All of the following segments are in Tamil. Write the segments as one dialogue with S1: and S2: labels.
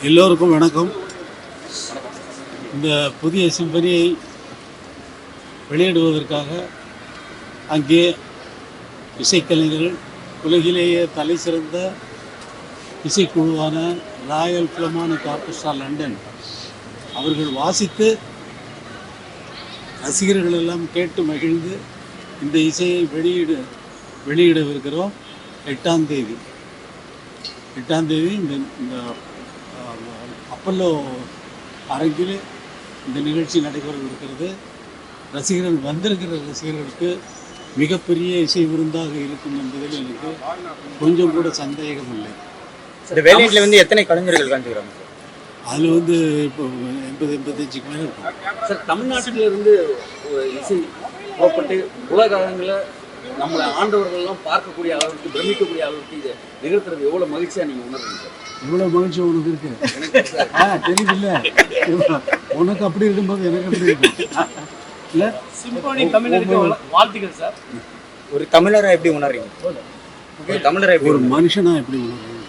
S1: எல்லோருக்கும் வணக்கம். இந்த புதிய சிம்பனியை வெளியிடுவதற்காக அங்கே இசைக்கலைஞர்கள், உலகிலேயே தலை சிறந்த இசைக்குழுவான ராயல் ஃபிலமானிக் ஆர்கெஸ்ட்ரா லண்டன் அவர்கள் வாசித்து ரசிகர்கள் எல்லாம் கேட்டு மகிழ்ந்து இந்த இசையை வெளியிடவிருக்கிறோம். 8ஆம் தேதி இந்த அப்பல்லோ அரங்கில் இந்த நிகழ்ச்சி நடைபெறவிருக்கிறது. ரசிகர்கள் வந்திருக்கிற ரசிகர்களுக்கு மிகப்பெரிய இசை விருந்தாக இருக்கும் என்பதில் எனக்கு கொஞ்சம் கூட சந்தேகம் இல்லை.
S2: வேலையில் வந்து எத்தனை கலைஞர்கள் காண்கிறாங்க?
S1: அதில் வந்து இப்போ 80-85 மேலே இருக்கும்
S3: சார். தமிழ்நாட்டிலிருந்து இசை புறப்பட்டு உலக அளவில் நம்மளை ஆண்டவர்கள்லாம் பார்க்கக்கூடிய அளவுக்கு, பிரமிக்கக்கூடிய அளவுக்கு இதை நிகழ்த்துறது எவ்வளோ மகிழ்ச்சியாக நீங்கள் உணர்றீங்க சார்?
S1: இவ்வளோ மகிழ்ச்சி உனக்கு இருக்கு? தெரியல, உனக்கு அப்படி இருக்கும்போது எனக்கு அப்படி இருக்கு இல்லை?
S3: சிம்பனி தமிழருக்கு வாழ்த்துக்கள் சார்.
S2: ஒரு தமிழராக எப்படி உணர்றீங்க?
S1: ஒரு மனுஷனா எப்படி உணர்றீங்க?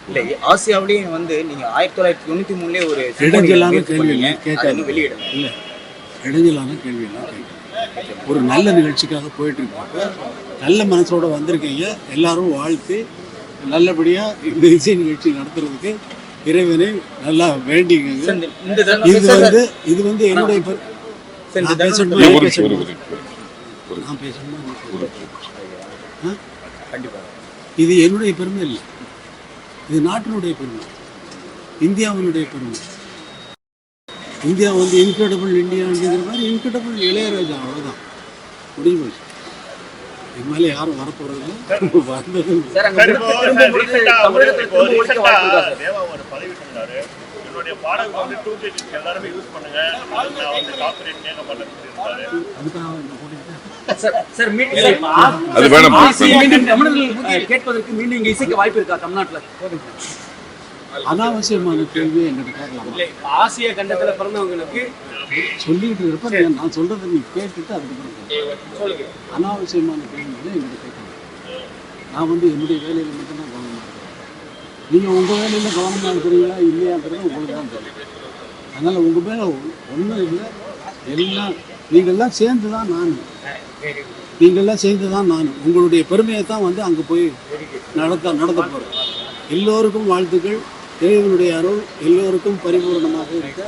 S2: இல்லை, ஆசியாவிலேயும் வந்து நீங்கள் 1993 ஒரு
S1: இடைஞ்சலான கேள்வியெல்லாம் கேட்காது.
S2: வெளியிடணும்
S1: இல்லை, இடைஞ்சலான கேள்வியெல்லாம் கேட்க. ஒரு நல்ல நிகழ்ச்சிக்காக போயிட்டு இருக்காங்க. நல்ல மனசோட வந்திருக்கீங்க. எல்லாரும் வாழ்த்து நல்லபடியாக இந்த இசை நிகழ்ச்சி நடத்துறதுக்கு இறைவனை நல்லா வேண்டிங்க. இது வந்து என்னுடைய இது என்னுடைய பெருமை இல்லை, இது நாட்டினுடைய பெருமை, இந்தியாவினுடைய பெருமை. இந்தியா வந்து இன்கிரெடிபிள் இந்தியாங்கிற மாதிரி இன்கிரெடிபிள் இளையராஜா, அவ்வளோதான், முடிஞ்சு போச்சு. இது மேலே யாரும் வரப்போறதில்லை.
S3: கேட்பதற்கு மீண்டும் இங்க இசைக்க வாய்ப்பு இருக்கா தமிழ்நாட்டில்?
S1: அனாவசியமான கேள்வி எங்கிட்ட கேட்கலாம்.
S3: ஆசிய கண்டத்துல பிறந்தவங்களுக்கு
S1: சொல்லிட்டு இருப்ப நான் சொல்றதை நீ கேட்டுட்டு அதுக்கப்புறம் அனாவசியமான கேள்விகளை எங்கிட்ட கேட்கலாம். நான் வந்து என்னுடைய வேலையில் மட்டும்தான் கவனமாக இருக்கிறேன். நீங்கள் உங்கள் வேலையில் கவனமாக இருக்கிறீங்களா இல்லையாங்கிறது உங்களுக்கு தான் தெரியும். அதனால் உங்கள் மேலே ஒன்றும் இல்லை, எல்லாம் நீங்கள்லாம் சேர்ந்து தான் நான் உங்களுடைய பெருமையை தான் வந்து அங்கே போய் நடத்த போகிறேன். எல்லோருக்கும் வாழ்த்துக்கள். இறைவனுடைய அருள் எல்லோருக்கும் பரிபூர்ணமாக இருக்க